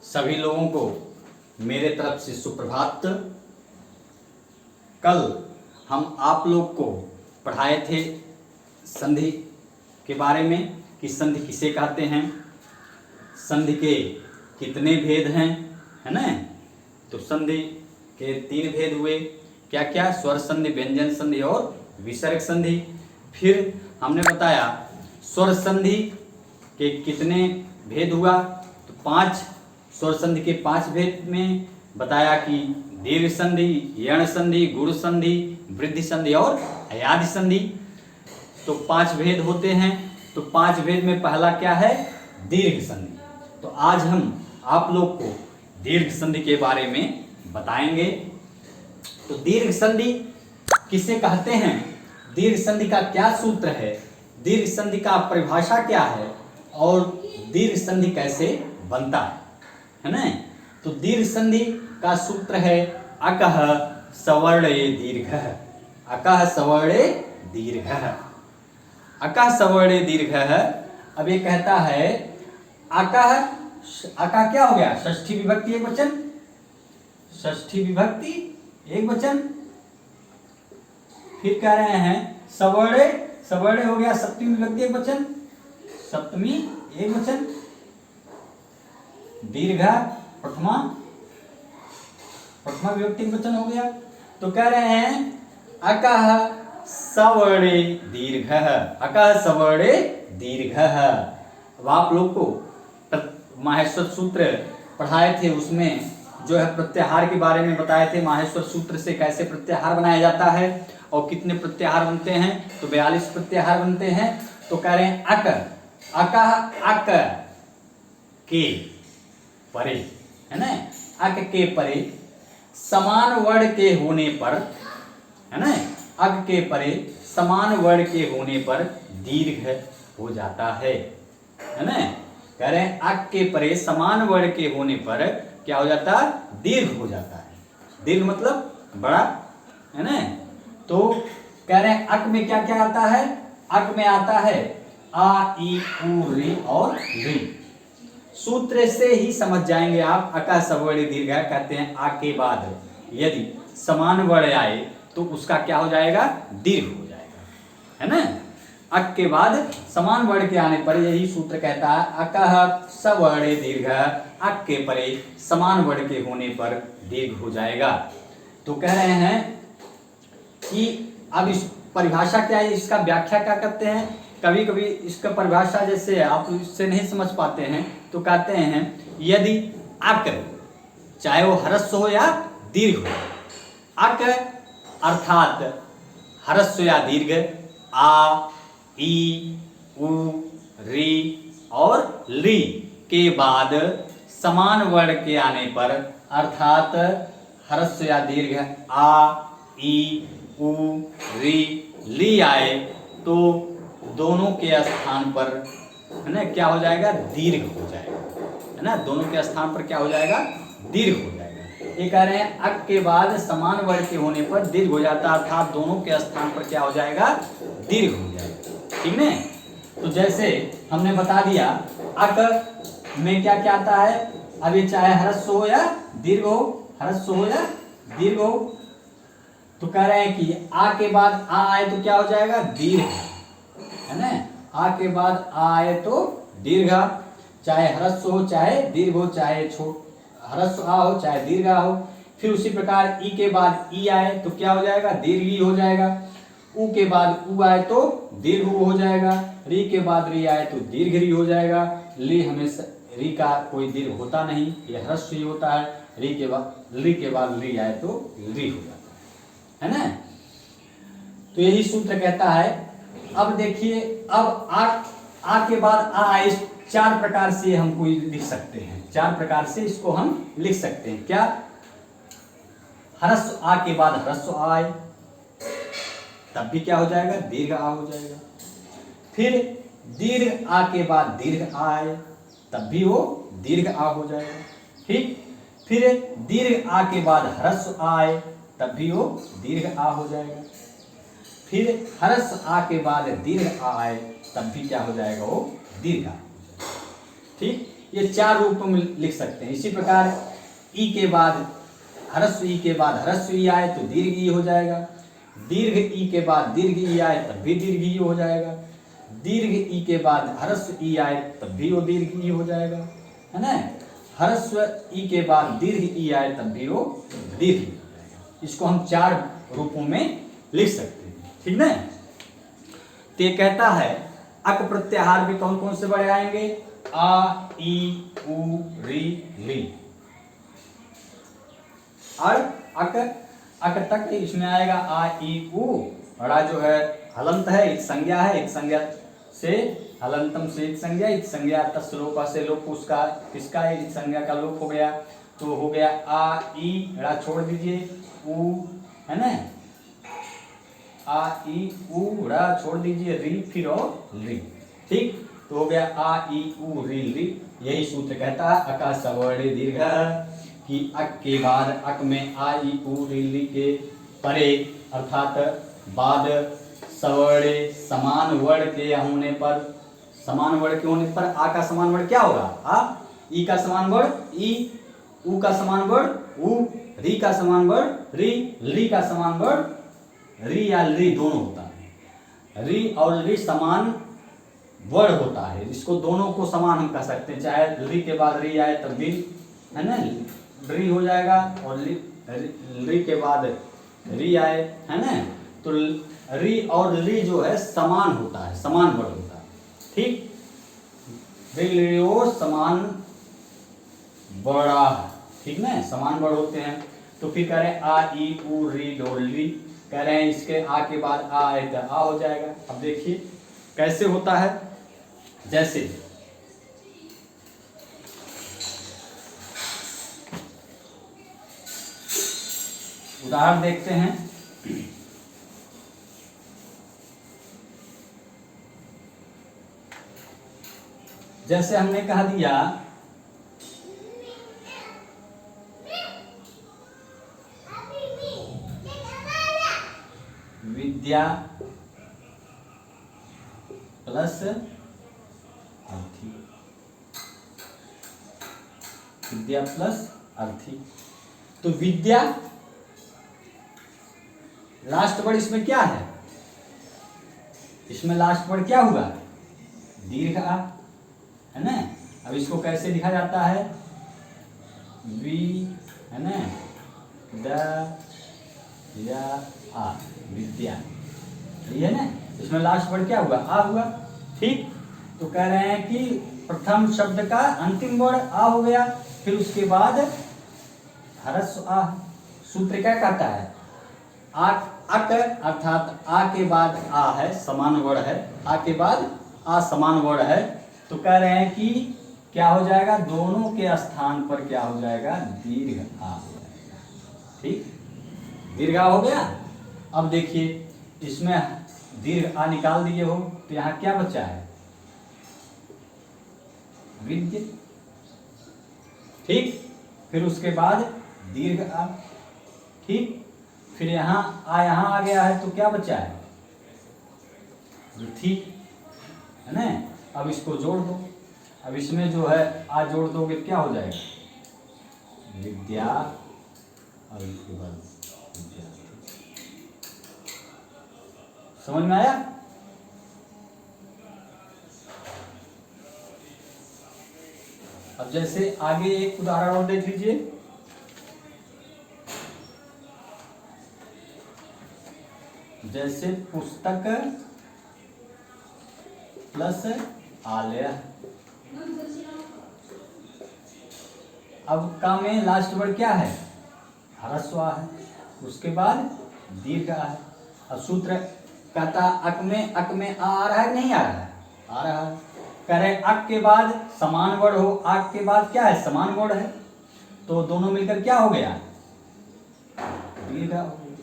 सभी लोगों को मेरे तरफ से सुप्रभात। कल हम आप लोग को पढ़ाए थे संधि के बारे में कि संधि किसे कहते हैं, संधि के कितने भेद हैं, है ना। तो संधि के 3 भेद हुए, क्या क्या? स्वर संधि, व्यंजन संधि और विसर्ग संधि। फिर हमने बताया स्वर संधि के कितने भेद हुआ, तो 5 स्वर संधि के 5 भेद में बताया कि दीर्घ संधि, यण संधि, गुण संधि, वृद्धि संधि और अयाधि संधि। तो 5 भेद होते हैं। तो 5 भेद में पहला क्या है? दीर्घ संधि। तो आज हम आप लोग को दीर्घ संधि के बारे में बताएंगे। तो दीर्घ संधि किसे कहते हैं, दीर्घ संधि का क्या सूत्र है, दीर्घ संधि का परिभाषा क्या है और दीर्घ संधि कैसे बनता है ना। तो दीर्घ संधि का सूत्र है अकः सवर्णे दीर्घः, अकः सवर्णे दीर्घः, अकः सवर्णे दीर्घः। अब ये कहता है अकः, अकः क्या हो गया? षष्ठी विभक्ति एक वचन, षष्ठी विभक्ति एक वचन। फिर कह रहे हैं सवर्णे, सवर्णे हो गया सप्तमी विभक्ति एक वचन, सप्तमी एक वचन। दीर्घ प्रथमा, प्रथमा विभक्ति एक वचन हो गया। तो कह रहे हैं अकः सवर्णे दीर्घः, अकः सवर्णे दीर्घः। अब आप लोग को माहेश्वर सूत्र पढ़ाए थे, उसमें जो है प्रत्याहार के बारे में बताए थे। माहेश्वर सूत्र से कैसे प्रत्याहार बनाया जाता है और कितने प्रत्याहार बनते हैं, तो 42 प्रत्याहार बनते हैं। तो कह रहे हैं अक, अकः अक के परे, है ना, अक के परे समान वर्ण के होने पर, है ना, अक के परे समान वर्ण के होने पर दीर्घ हो जाता है ना। कह रहे हैं अक के परे समान वर्ण के होने पर क्या हो जाता है? दीर्घ हो जाता है। दीर्घ मतलब बड़ा, है ना। तो कह रहे हैं अक में क्या क्या आता है? अक में आता है आ, ई, उ, री और री। सूत्र से ही समझ जाएंगे आप। अकः सवर्णे दीर्घ कहते हैं आ के बाद यदि समान वर्ण आए तो उसका क्या हो जाएगा? दीर्घ हो जाएगा, है ना। अक के बाद समान वर्ण के आने पर यही सूत्र कहता है अकः सवर्णे दीर्घ, अक के परे समान वर्ण के होने पर दीर्घ हो जाएगा। तो कह रहे हैं कि अब इस परिभाषा क्या है, इसका व्याख्या क्या करते हैं। कभी कभी इसका परिभाषा जैसे आप इससे नहीं समझ पाते हैं तो कहते हैं यदि अक, चाहे वो ह्रस्व हो या दीर्घ हो, अक अर्थात ह्रस्व या दीर्घ आ, ई, उ, री और ली के बाद समान वर्ण के आने पर, अर्थात ह्रस्व या दीर्घ आ, ई, उ, री, ली आए तो दोनों के स्थान पर, है ना, क्या हो जाएगा? दीर्घ हो जाएगा, है ना। दोनों के स्थान पर क्या हो जाएगा? दीर्घ हो जाएगा। ये कह रहे हैं अक के बाद समान वर्ण के होने पर दीर्घ हो जाता है, अर्थात दोनों के स्थान पर क्या हो जाएगा? दीर्घ हो जाएगा, ठीक है। तो जैसे हमने बता दिया अक में क्या क्या आता है। अब ये चाहे ह्रस्व हो या दीर्घ हो, ह्रस्व हो या दीर्घ हो, तो कह रहे हैं कि आ के बाद आ आए तो क्या हो जाएगा? दीर्घ, है ना। आ के बाद आ आए तो दीर्घ, चाहे ह्रस्व हो चाहे दीर्घ हो, चाहे ह्रस्व आ हो चाहे दीर्घ आ हो। फिर उसी प्रकार ई के बाद ई आए तो क्या हो जाएगा? दीर्घ ई हो जाएगा। उ के बाद उ आए तो दीर्घ उ हो जाएगा। री के बाद री आए तो दीर्घ री हो जाएगा। ली हमेशा, री का कोई दीर्घ होता नहीं, यह ह्रस्व ही होता है। री के बाद री आए तो री हो जाता है ना। तो यही सूत्र कहता है। अब देखिए, अब आ के बाद आ आए, 4 प्रकार से हमको लिख सकते हैं, 4 प्रकार से इसको हम लिख सकते हैं। क्या? ह्रस्व आ के बाद ह्रस्व आए तब भी क्या हो जाएगा? दीर्घ आ हो जाएगा। फिर दीर्घ आ के बाद दीर्घ आए तब भी वो दीर्घ आ हो जाएगा, ठीक। फिर दीर्घ आ के बाद ह्रस्व आए तब भी वो दीर्घ आ हो जाएगा। फिर ह्रस्व आ के बाद दीर्घ आ आए तब भी क्या हो जाएगा? वो दीर्घ आ, ठीक। ये 4 रूप में लिख सकते हैं। इसी प्रकार ई के बाद ह्रस्व ई के बाद ह्रस्व ई आए तो दीर्घ ई हो जाएगा। दीर्घ ई के बाद दीर्घ ई आए तब भी दीर्घ ई हो जाएगा। दीर्घ ई के बाद ह्रस्व ई आए तब भी वो दीर्घ ई हो जाएगा, है ना। ह्रस्व ई के बाद दीर्घ ई आए तब भी वो दीर्घ ई हो जाएगा। इसको हम 4 रूपों में लिख सकते हैं, ठीक ना। तो ये कहता है अक प्रत्याहार भी कौन कौन से बड़े आएंगे? आ, ई, उ, री, ली। और अक तक इसमें आएगा आ, ई, उ। बड़ा जो है हलंत है, एक संज्ञा है, एक संज्ञा से हलंतम से एक संज्ञा, एक संज्ञा तस्लोपा से लोप, उसका किसका एक संज्ञा का लोप हो गया, तो हो गया आ, ई, ड़ा छोड़ दीजिए, उ, है ना। आ, ई, उ, ड़ा छोड़ दीजिए, री, फिर और री, ठीक। तो हो गया आ, ई, उ, री, ली। यही सूत्र कहता है अका सवर्णे दीर्घ, कि अक के बाद अक में आ, ई, उ, री, ली के परे अर्थात बाद सवर्णे समान वर्ण के होने पर, समान वर्ण के होने पर आ का समान वर्ण क्या होगा? आ। ई का समान वर्ण ई, उ का समान वर्ण उ, री का समान वर्ण री, ली का समान वर्ण री या ली दोनों होता है। री और ली समान वर्ण होता है, इसको दोनों को समान हम कह सकते हैं। चाहे री के बाद री आए तब भी, है ना, री हो जाएगा, और री के बाद री आए, है ना, तो री और ली जो है समान होता है, समान वर्ण होता है, ठीक। और समान बड़ा, ठीक ना, समान वर्ण होते हैं। तो फिर कह रहे हैं आ, ई, उ, री, लो, ली। कह रहे हैं इसके आ के बाद आ आए तो आ हो जाएगा। अब देखिए कैसे होता है, जैसे उदाहरण देखते हैं। जैसे हमने कहा दिया विद्या प्लस अर्थी, विद्या प्लस अर्थी। तो विद्या लास्ट वर्ड इसमें क्या है? इसमें लास्ट वर्ड क्या होगा? दीर्घ आ, है ना। अब इसको कैसे लिखा जाता है? वी, है ना, द या आ, विद्या, ये है ना। इसमें लास्ट वर्ड क्या हुआ? आ हुआ, ठीक। तो कह रहे हैं कि प्रथम शब्द का अंतिम वर्ण आ हो गया, फिर उसके बाद ह्रस्व आ। सूत्र क्या कहता है? आ, अक अर्थात आ के बाद आ है, समान वर्ण है, आ के बाद आ समान वर्ण है। तो कह रहे हैं कि क्या हो जाएगा? दोनों के स्थान पर क्या हो जाएगा? दीर्घ आ हो जाएगा, ठीक, दीर्घ आ हो गया। अब देखिए इसमें दीर्घ आ निकाल दिए हो तो यहाँ क्या बचा है? विद्य, ठीक। फिर उसके बाद दीर्घ आ, ठीक। फिर यहाँ आ गया है तो क्या बचा है? ठीक, है ना। अब इसको जोड़ दो। अब इसमें जो है आ जोड़ दोगे क्या हो जाएगा? विद्या, और इसके बाद विद्यार्थी। समझ में आया? अब जैसे आगे एक उदाहरण और देख लीजिए। जैसे पुस्तक प्लस आलय। अब का में लास्ट वर्ड क्या है? ह्रस्व आ है, उसके बाद दीर्घ आ है। अब सूत्र कहता अक में आ रहा है, नहीं आ रहा है? आ रहा है। कह रहे अक के बाद समान वर्ण हो, अक के बाद क्या है? समान वर्ण है, तो दोनों मिलकर क्या हो गया? दीर्घ हो गया,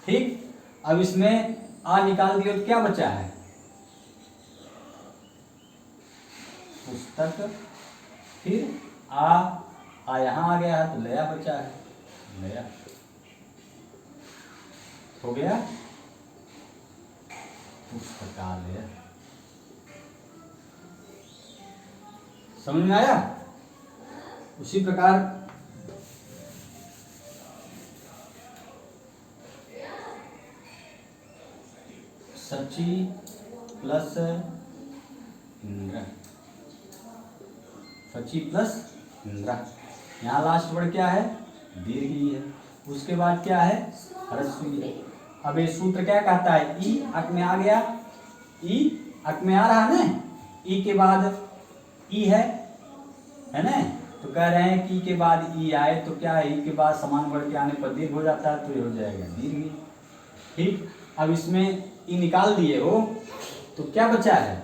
ठीक। अब इसमें आ निकाल दिए तो क्या बचा है? पुस्तक, फिर आ यहाँ आ गया है तो लया बचा है, लया हो गया पुस्तकालय। समझ में आया? उसी प्रकार सची प्लस इंद्र, सची प्लस इंद्र। यहाँ लास्ट वर्ड क्या है? दीर्घ ई है। उसके बाद क्या है? ह्रस्व ई है। अब ये सूत्र क्या कहता है? ई अक में आ गया, ई अक में आ रहा है ना, ई के बाद ई है ना, तो कह रहे हैं कि ई के बाद ई आए तो क्या है? ई के बाद समान वर्ड के आने पर दीर्घ हो जाता है, तो ये हो जाएगा दीर्घ ई। ठीक, अब इसमें ई निकाल दिए हो तो क्या बचा है?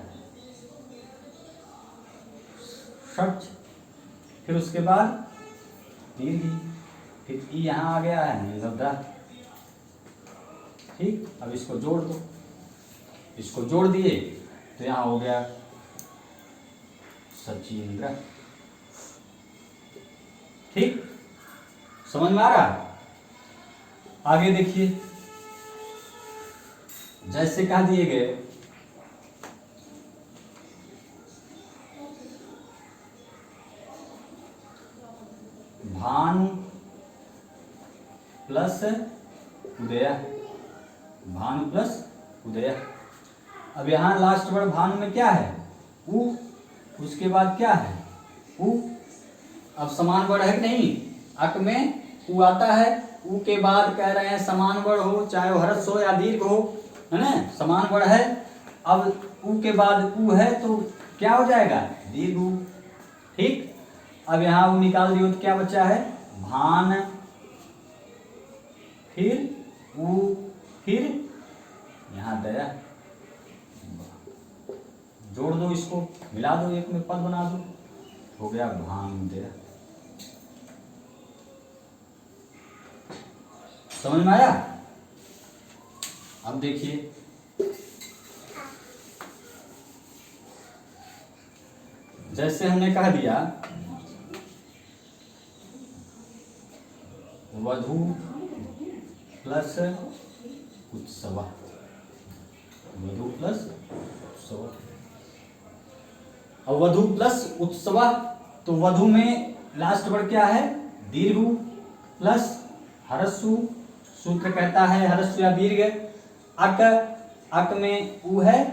षट, फिर उसके बाद दीर्घ ई, फिर ई यहाँ आ गया है निर्लब्धा। ठीक, अब इसको जोड़ दो, इसको जोड़ दिए तो यहाँ हो गया सचींद्र। ठीक, समझ में आ रहा है? आगे देखिए, जैसे कहा दिए गए भानु प्लस उदय, भानु प्लस उदय। अब यहाँ लास्ट वर्ड भानु में क्या है? उ, उसके बाद क्या है? उ। अब समान वर्ड है कि नहीं? अक में उ आता है, उ के बाद कह रहे हैं समान वर्ड हो, चाहे वो ह्रस्व हो या दीर्घ हो, है ना, समान वर्ड है। अब उ के बाद उ है तो क्या हो जाएगा? दीर्घ उ। ठीक, अब यहाँ उ निकाल दियो तो क्या बचा है? भान, फिर उ, फिर यहाँ दया। जोड़ दो, इसको मिला दो, एक में पद बना दो, हो गया भान दया। समझ में आया? अब देखिए, जैसे हमने कह दिया वधू प्लस उत्सव, वधू प्लस उत्सव। अब वधू प्लस उत्सव, तो वधू में लास्ट वर्ड क्या है? दीर्घ प्लस ह्रस्व। सूत्र कहता है ह्रस्व या दीर्घ। अक, अक में उ है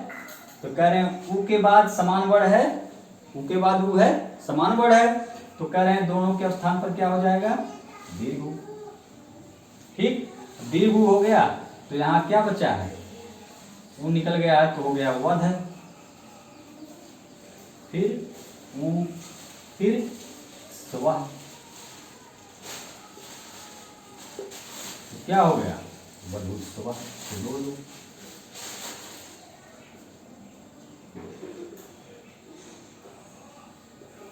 तो कह रहे हैं उ के बाद समान वर्ड है, उ के बाद उ है, समान वर्ड है, तो कह रहे हैं दोनों के स्थान पर क्या हो जाएगा? दीर्घ। ठीक, दीर्घ हो गया तो यहाँ क्या बचा है? उ निकल गया है तो हो गया वध है, फिर उ, फिर स्व, तो क्या हो गया? वधूस्व। तो जोड़ दो,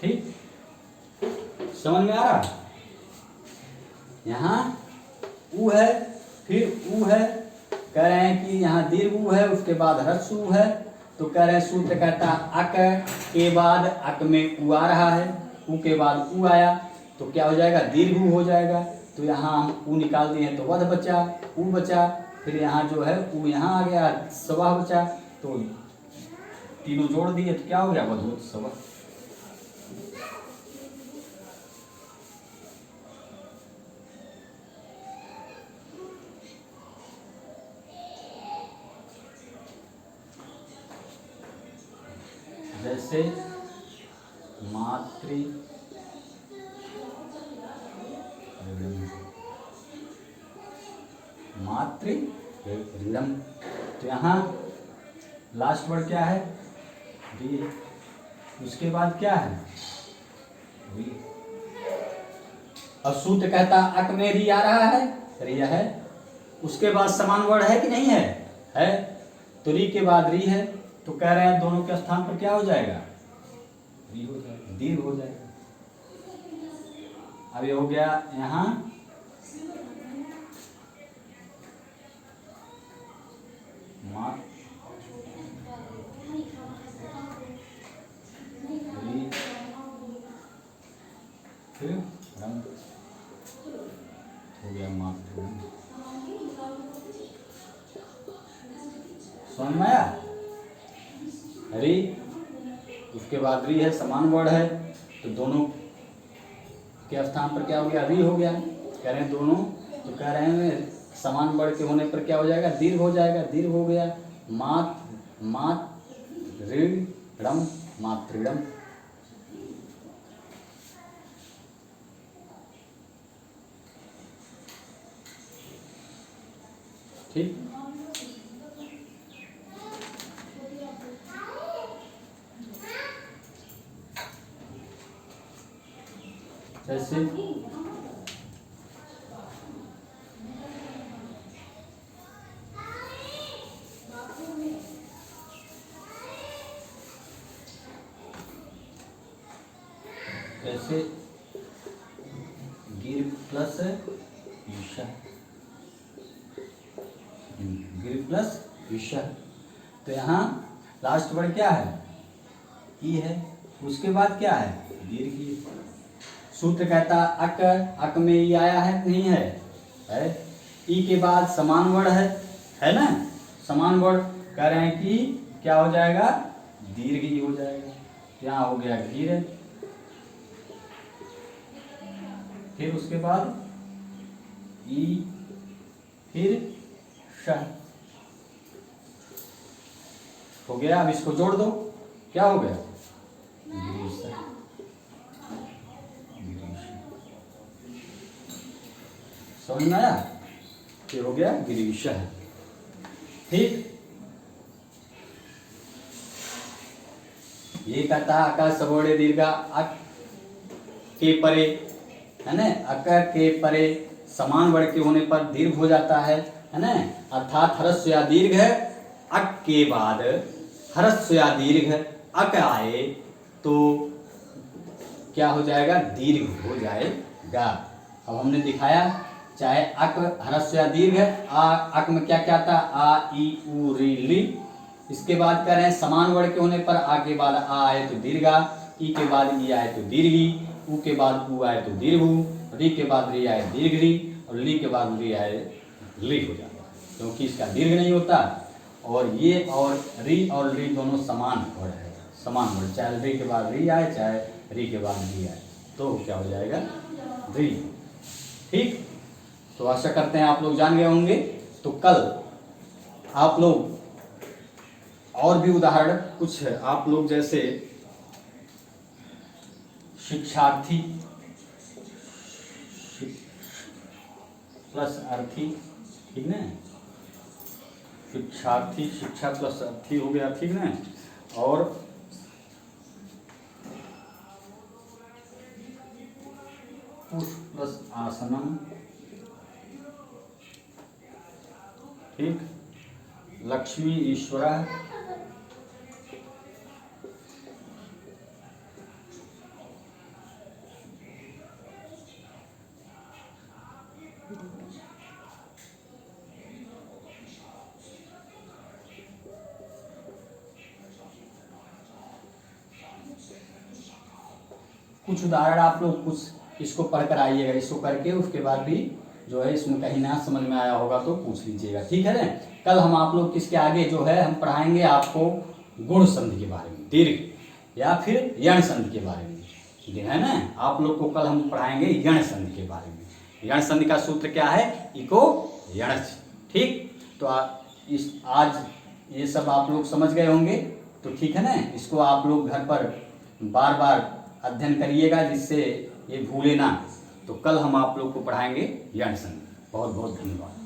ठीक, समझ में आ रहा? यहाँ उ है, फिर उ है, कह रहे हैं कि यहाँ दीर्घ उ है, उसके बाद ह्रस्व उ है, तो कह रहे हैं सूत्र कहता अक के बाद अक में उ आ रहा है, उ के बाद उ आया तो क्या हो जाएगा? दीर्घ उ हो जाएगा। तो यहाँ हम उ निकाल दिए हैं तो वध बचा, उ बचा, फिर यहाँ जो है उ यहाँ आ गया, स्वा बचा, तो तीनों जोड़ दिए तो क्या हो गया? वधूत्सव। जैसे मातृ मातृ ऋणम, तो यहाँ लास्ट वर्ड क्या है? री। उसके बाद क्या है? री। अब सूत्र कहता अक में री आ रहा है, रिया है, उसके बाद समान वर्ड है कि नहीं है? है, तो री के बाद री है, तो कह रहे हैं दोनों के स्थान पर क्या हो जाएगा? री हो जाएगा, दीर्घ हो जाएगा। अब ये हो गया यहाँ माँ, री, फिर रंग, हो गया मातृ। समझ में आया? री, उसके बाद री है, समान वर्ण है, तो दोनों के स्थान पर क्या हो गया, री हो गया। कह रहे हैं दोनों, तो कह रहे हैं समान वर्ण के होने पर क्या हो जाएगा, दीर्घ हो जाएगा, दीर्घ हो गया। मातृणम, मातृणम। ठीक, जैसे कैसे गिर प्लस ईशा, गिर प्लस ईशा। तो यहाँ लास्ट वर्ड क्या है, ई है, उसके बाद क्या है, दीर्घ। सूत्र कहता अक, अक में ई आया है नहीं है? ई के बाद समान वर्ण है ना, समान वर्ण। कह रहे हैं कि क्या हो जाएगा, दीर्घ ही हो जाएगा। यहाँ हो गया गिर, फिर उसके बाद ई, फिर श हो गया। अब इसको जोड़ दो, क्या हो गया, समझ में आया, ये हो गया गिरीश। ठीक, ये कहता है अका सबोड़े दीर्घा अक के परे, है ना, अक के परे समान वर्ण के होने पर दीर्घ हो जाता है ना। अर्थात ह्रस्व या दीर्घ अक के बाद ह्रस्व या दीर्घ अक आए तो क्या हो जाएगा, दीर्घ हो जाएगा। अब हमने दिखाया, चाहे अक ह्रस्व या दीर्घ, अक में क्या क्या था, आ ई उ री ली। इसके बाद कह रहे हैं समान वर्ण के होने पर आ के बाद आ आए तो दीर्घा, ई के बाद ई आए तो दीर्घी, उ के बाद उ आए तो दीर्घु, री के बाद री आए दीर्घ री, और ली के बाद री आए ली हो जाता है, क्योंकि इसका दीर्घ नहीं होता। और ये और री दोनों समान वर्ण है, समान वर्ण, चाहे री के बाद री आए चाहे री के बाद री आए तो क्या हो जाएगा, री। ठीक, तो आशा करते हैं आप लोग जान गए होंगे। तो कल आप लोग और भी उदाहरण कुछ आप लोग जैसे शिक्षार्थी प्लस अर्थी, ठीक ना, शिक्षार्थी, शिक्षा प्लस अर्थी हो गया, ठीक ना। और पुष्प प्लस आसनम, ठीक, लक्ष्मी ईश्वर, कुछ उदाहरण आप लोग कुछ इसको पढ़कर आइएगा, इसको करके उसके बाद भी जो है इसमें कहीं ना समझ में आया होगा तो पूछ लीजिएगा, ठीक है ना। कल हम आप लोग किसके आगे जो है हम पढ़ाएंगे आपको गुण संधि के बारे में, दीर्घ या फिर यण संधि के बारे में, है ना। आप लोग को कल हम पढ़ाएंगे यण संधि के बारे में। यण संधि का सूत्र क्या है, इको यणच, ठीक। तो आज ये सब आप लोग समझ गए होंगे, तो ठीक है ना। इसको आप लोग घर पर बार बार अध्ययन करिएगा जिससे ये भूले ना। तो कल हम आप लोग को पढ़ाएंगे यण संधि। बहुत बहुत धन्यवाद।